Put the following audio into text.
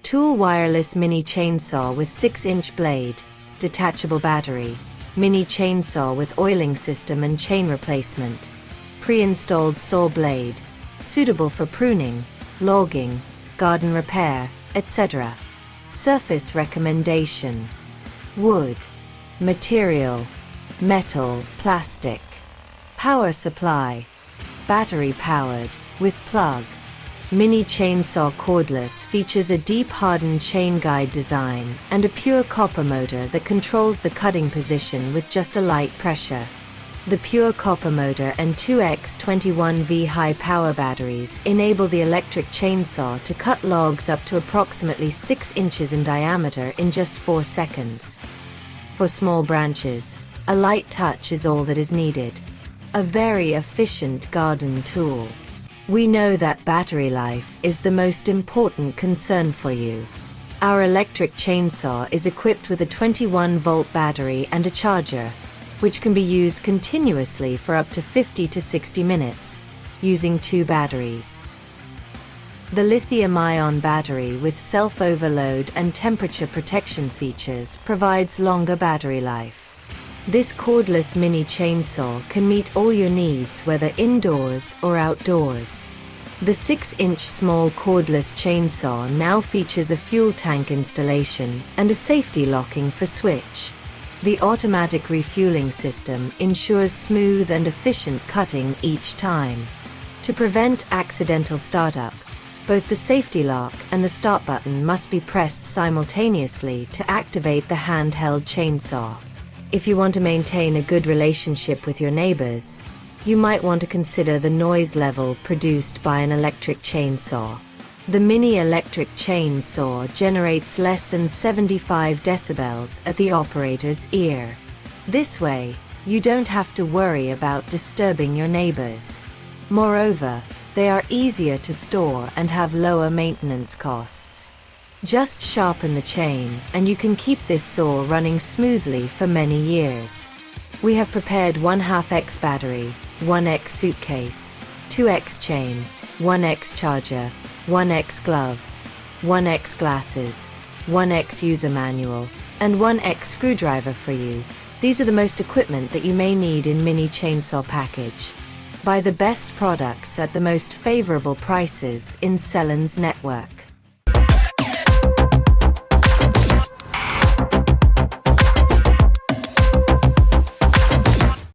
Tool wireless mini chainsaw with 6-inch blade, detachable battery, mini chainsaw with oiling system and chain replacement, pre-installed saw blade, suitable for pruning, logging, garden repair, etc. Surface recommendation: wood. Material: metal, plastic. Power supply: battery powered, with plug. Mini chainsaw cordless features a deep hardened chain guide design and a pure copper motor that controls the cutting position with just a light pressure. The pure copper motor and 2x21V high power batteries enable the electric chainsaw to cut logs up to approximately 6 inches in diameter in just 4 seconds. For small branches, a light touch is all that is needed. A very efficient garden tool. We know that battery life is the most important concern for you. Our electric chainsaw is equipped with a 21-volt battery and a charger, which can be used continuously for up to 50 to 60 minutes, using 2 batteries. The lithium-ion battery with self-overload and temperature protection features provides longer battery life. This cordless mini chainsaw can meet all your needs whether indoors or outdoors. The 6-inch small cordless chainsaw now features a fuel tank installation and a safety locking for switch. The automatic refueling system ensures smooth and efficient cutting each time. To prevent accidental startup, both the safety lock and the start button must be pressed simultaneously to activate the handheld chainsaw. If you want to maintain a good relationship with your neighbors, you might want to consider the noise level produced by an electric chainsaw. The mini electric chainsaw generates less than 75 decibels at the operator's ear. This way, you don't have to worry about disturbing your neighbors. Moreover, they are easier to store and have lower maintenance costs. Just sharpen the chain, and you can keep this saw running smoothly for many years. We have prepared 1/2x battery, 1x suitcase, 2x chain, 1x charger, 1x gloves, 1x glasses, 1x user manual, and 1x screwdriver for you. These are the most equipment that you may need in mini chainsaw package. Buy the best products at the most favorable prices in Sellines network.